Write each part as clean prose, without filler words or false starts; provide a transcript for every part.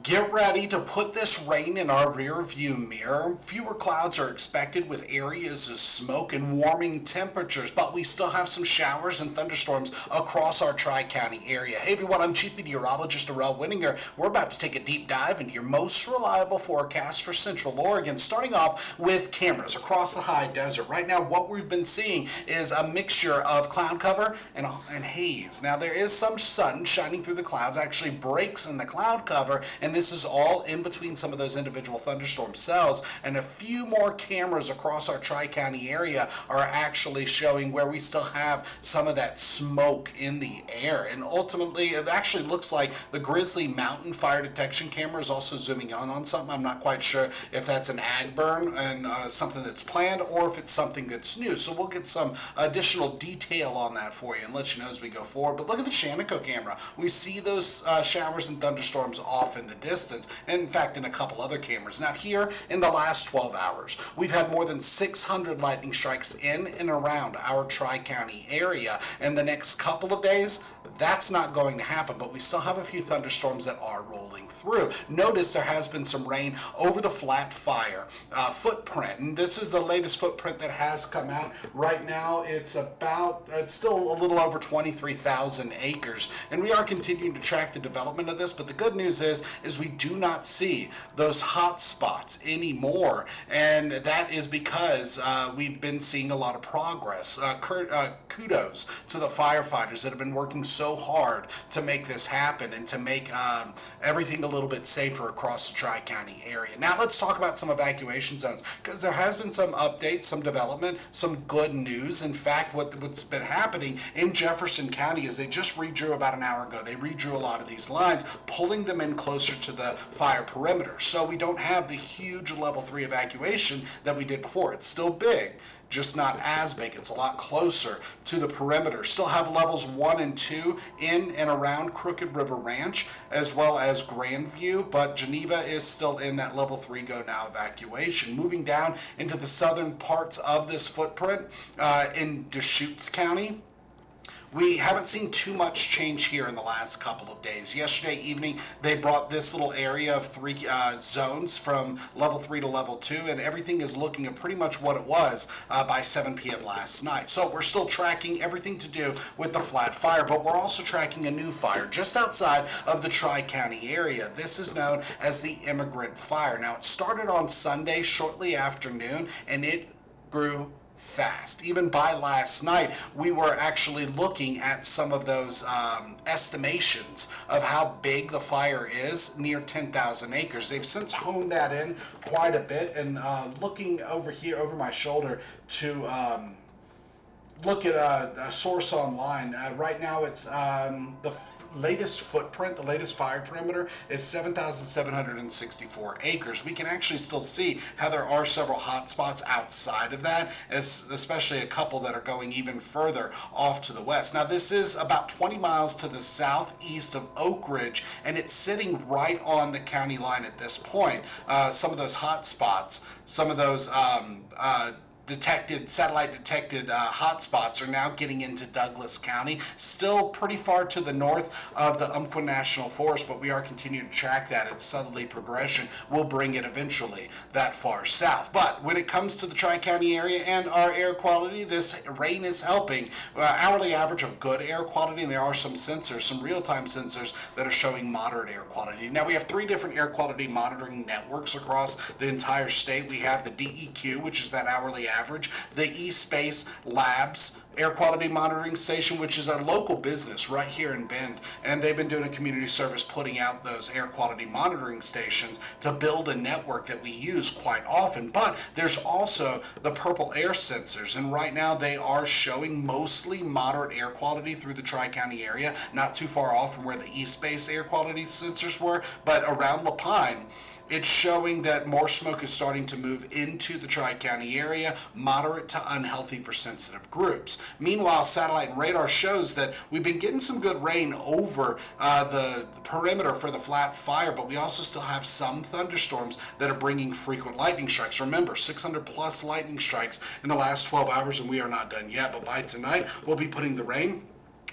Get ready to put this rain in our rear view mirror. Fewer clouds are expected with areas of smoke and warming temperatures, but we still have some showers and thunderstorms across our Tri-County area. Hey everyone, I'm Chief Meteorologist Darrell Winninger. We're about to take a deep dive into your most reliable forecast for Central Oregon, starting off with cameras across the high desert. Right now, what we've been seeing is a mixture of cloud cover and haze. Now, there is some sun shining through the clouds, actually breaks in the cloud cover, and this is all in between some of those individual thunderstorm cells, and a few more cameras across our Tri-County area are actually showing where we still have some of that smoke in the air. And ultimately, it actually looks like the Grizzly Mountain fire detection camera is also zooming in on something. I'm not quite sure if that's an ag burn and something that's planned, or if it's something that's new. So we'll get some additional detail on that for you and let you know as we go forward. But look at the Shanneco camera. We see those showers and thunderstorms off in the distance, and in fact in a couple other cameras. Now here in the last 12 hours, we've had more than 600 lightning strikes in and around our Tri-County area. And the next couple of days, that's not going to happen, but we still have a few thunderstorms that are rolling through. Notice there has been some rain over the flat fire footprint, and this is the latest footprint that has come out. Right now it's still a little over 23,000 acres, and we are continuing to track the development of this, but the good news is we do not see those hot spots anymore, and that is because we've been seeing a lot of progress. Kudos to the firefighters that have been working so hard to make this happen and to make everything a little bit safer across the Tri-County area. Now let's talk about some evacuation zones, because there has been some updates, some development, some good news. In fact, what's been happening in Jefferson County is they just redrew about an hour ago. They redrew a lot of these lines, pulling them in closer to the fire perimeter. So we don't have the huge level 3 evacuation that we did before. It's still big, just not as big. It's a lot closer to the perimeter. Still have levels 1 and 2 in and around Crooked River Ranch, as well as Grandview, but Geneva is still in that level 3 go now evacuation. Moving down into the southern parts of this footprint in Deschutes County, we haven't seen too much change here in the last couple of days. Yesterday evening, they brought this little area of 3 zones from level 3 to level 2, and everything is looking at pretty much what it was by 7 p.m. last night. So we're still tracking everything to do with the flat fire, but we're also tracking a new fire just outside of the Tri-County area. This is known as the Immigrant Fire. Now, it started on Sunday shortly after noon, and it grew fast. Even by last night, we were actually looking at some of those estimations of how big the fire is, near 10,000 acres. They've since honed that in quite a bit, and looking over here over my shoulder to look at a source online. Right now it's the latest footprint, the latest fire perimeter is 7,764 acres. We can actually still see how there are several hot spots outside of that, especially a couple that are going even further off to the west. Now this is about 20 miles to the southeast of Oak Ridge, and it's sitting right on the county line at this point. Some of those hot spots, some of those satellite detected hotspots are now getting into Douglas County. Still pretty far to the north of the Umpqua National Forest, but we are continuing to track that. Its southerly progression will bring it eventually that far south. But when it comes to the Tri-County area and our air quality, this rain is helping. Hourly average of good air quality, and there are some sensors, some real-time sensors that are showing moderate air quality. Now we have 3 different air quality monitoring networks across the entire state. We have the DEQ, which is that hourly average, the eSpace Labs air quality monitoring station, which is a local business right here in Bend, and they've been doing a community service putting out those air quality monitoring stations to build a network that we use quite often. But there's also the Purple Air sensors, and right now they are showing mostly moderate air quality through the Tri-County area, not too far off from where the eSpace air quality sensors were, but around LaPine, it's showing that more smoke is starting to move into the Tri-County area, moderate to unhealthy for sensitive groups. Meanwhile, satellite and radar shows that we've been getting some good rain over the perimeter for the flat fire, but we also still have some thunderstorms that are bringing frequent lightning strikes. Remember, 600 plus lightning strikes in the last 12 hours, and we are not done yet. But by tonight, we'll be putting the rain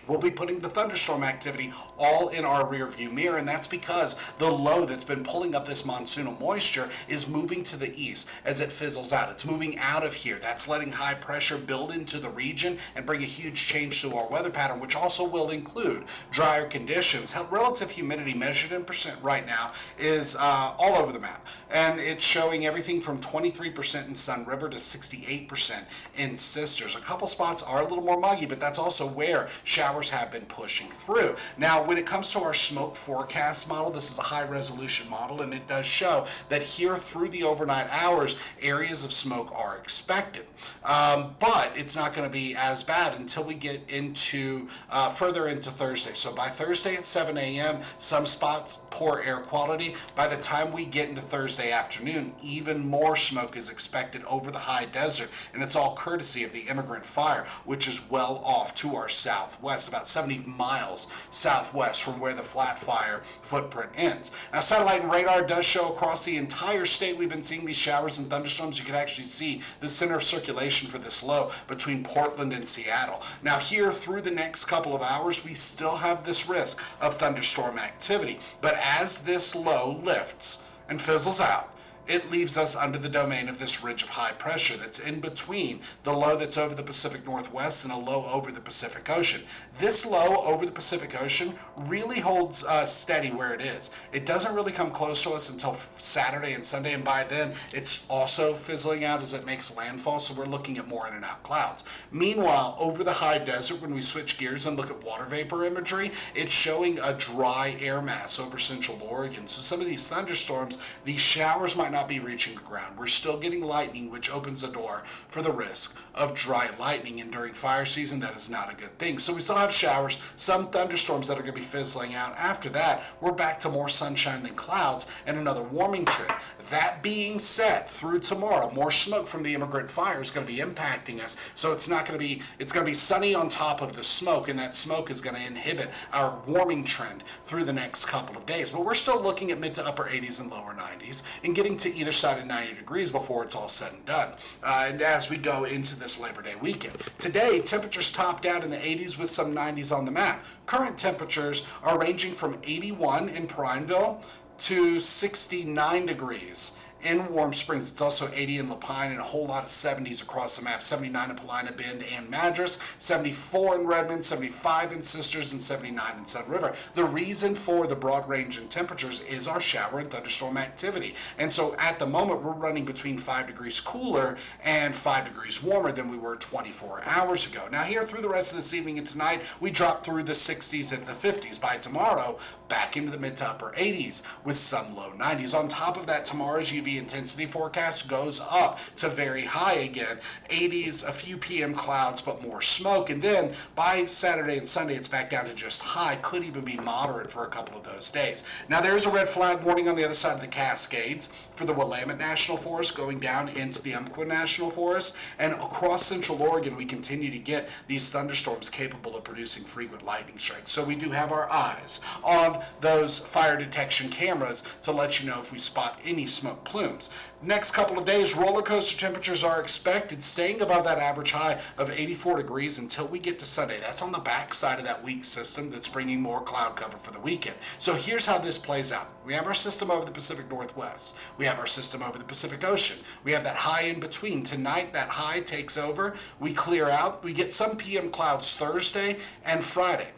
we'll be putting the thunderstorm activity all in our rear view mirror, and that's because the low that's been pulling up this monsoonal moisture is moving to the east as it fizzles out. It's moving out of here. That's letting high pressure build into the region and bring a huge change to our weather pattern, which also will include drier conditions. Relative humidity measured in percent right now is all over the map, and it's showing everything from 23% in Sun River to 68% in Sisters. A couple spots are a little more muggy, but that's also where showers have been pushing through. Now, when it comes to our smoke forecast model, this is a high resolution model, and it does show that here through the overnight hours, areas of smoke are expected. But it's not going to be as bad until we get into further into Thursday. So by Thursday at 7 a.m., some spots poor air quality. By the time we get into Thursday afternoon, even more smoke is expected over the high desert, and it's all courtesy of the Immigrant Fire, which is well off to our southwest, about 70 miles southwest from where the flat fire footprint ends. Now, satellite and radar does show across the entire state we've been seeing these showers and thunderstorms. You can actually see the center of circulation for this low between Portland and Seattle. Now, here through the next couple of hours, we still have this risk of thunderstorm activity, but as this low lifts and fizzles out, it leaves us under the domain of this ridge of high pressure that's in between the low that's over the Pacific Northwest and a low over the Pacific Ocean. This low over the Pacific Ocean really holds steady where it is. It doesn't really come close to us until Saturday and Sunday, and by then it's also fizzling out as it makes landfall, so we're looking at more in and out clouds. Meanwhile, over the high desert, when we switch gears and look at water vapor imagery, it's showing a dry air mass over central Oregon. So some of these thunderstorms, these showers might not be reaching the ground. We're still getting lightning, which opens the door for the risk of dry lightning, and during fire season, that is not a good thing. So we still have showers, some thunderstorms that are going to be fizzling out. After that, we're back to more sunshine than clouds and another warming trend. That being said, through tomorrow, more smoke from the Immigrant Fire is going to be impacting us. So it's going to be sunny on top of the smoke, and that smoke is going to inhibit our warming trend through the next couple of days. But we're still looking at mid to upper 80s and lower 90s, and getting to either side of 90 degrees before it's all said and done. And as we go into this Labor Day weekend. Today, temperatures topped out in the 80s with some 90s on the map. Current temperatures are ranging from 81 in Prineville to 69 degrees in Warm Springs. It's also 80 in Lapine and a whole lot of 70s across the map. 79 in Paulina Bend and Madras, 74 in Redmond, 75 in Sisters, and 79 in Sun River. The reason for the broad range in temperatures is our shower and thunderstorm activity. And so at the moment, we're running between 5 degrees cooler and 5 degrees warmer than we were 24 hours ago. Now here through the rest of this evening and tonight, we drop through the 60s and the 50s. By tomorrow, back into the mid to upper 80s with some low 90s. On top of that, tomorrow's UV intensity forecast goes up to very high again. 80s, a few PM clouds, but more smoke. And then by Saturday and Sunday, it's back down to just high. Could even be moderate for a couple of those days. Now, there's a red flag warning on the other side of the Cascades for the Willamette National Forest going down into the Umpqua National Forest. And across central Oregon, we continue to get these thunderstorms capable of producing frequent lightning strikes. So we do have our eyes on those fire detection cameras to let you know if we spot any smoke plumes. Next couple of days, roller coaster temperatures are expected, staying above that average high of 84 degrees until we get to Sunday. That's on the back side of that weak system that's bringing more cloud cover for the weekend. So here's how this plays out. We have our system over the Pacific Northwest. We have our system over the Pacific Ocean. We have that high in between. Tonight, that high takes over. We clear out. We get some PM clouds Thursday and Friday.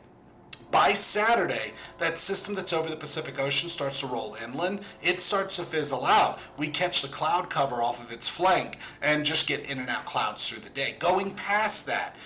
By Saturday, that system that's over the Pacific Ocean starts to roll inland. It starts to fizzle out. We catch the cloud cover off of its flank and just get in and out clouds through the day. Going past that,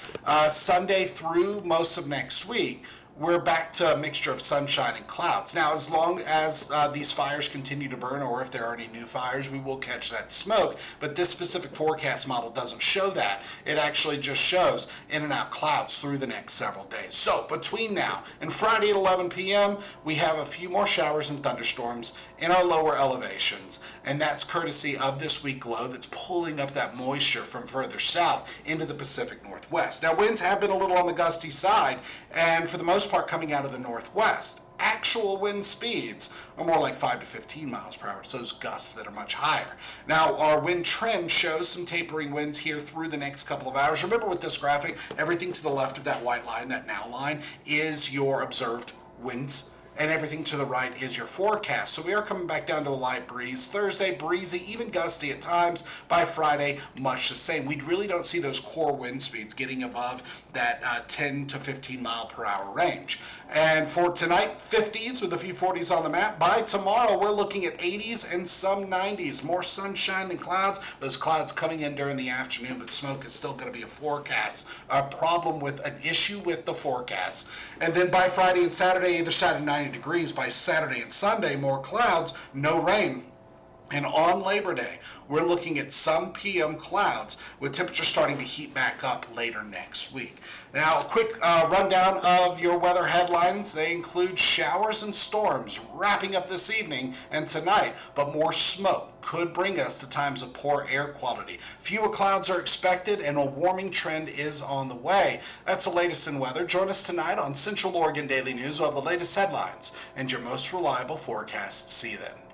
Sunday through most of next week, we're back to a mixture of sunshine and clouds. Now, as long as these fires continue to burn, or if there are any new fires, we will catch that smoke. But this specific forecast model doesn't show that. It actually just shows in and out clouds through the next several days. So between now and Friday at 11 p.m., we have a few more showers and thunderstorms in our lower elevations. And that's courtesy of this weak low that's pulling up that moisture from further south into the Pacific Northwest. Now, winds have been a little on the gusty side, and for the most part coming out of the northwest. actual wind speeds are more like 5 to 15 miles per hour. It's those gusts that are much higher. Now, our wind trend shows some tapering winds here through the next couple of hours. Remember with this graphic, everything to the left of that white line, that now line, is your observed winds, and everything to the right is your forecast. So we are coming back down to a light breeze. Thursday, breezy, even gusty at times. By Friday, much the same. We really don't see those core wind speeds getting above that 10 to 15 mile per hour range. And for tonight, 50s with a few 40s on the map. By tomorrow, we're looking at 80s and some 90s. More sunshine than clouds. Those clouds coming in during the afternoon, but smoke is still going to be a forecast. A problem with an issue with the forecast. And then by Friday and Saturday, either side of 90 degrees. By Saturday and Sunday, more clouds, no rain. And on Labor Day, we're looking at some PM clouds with temperatures starting to heat back up later next week. Now, a quick rundown of your weather headlines. They include showers and storms wrapping up this evening and tonight, but more smoke could bring us to times of poor air quality. Fewer clouds are expected and a warming trend is on the way. That's the latest in weather. Join us tonight on Central Oregon Daily News. We'll have the latest headlines and your most reliable forecasts. See you then.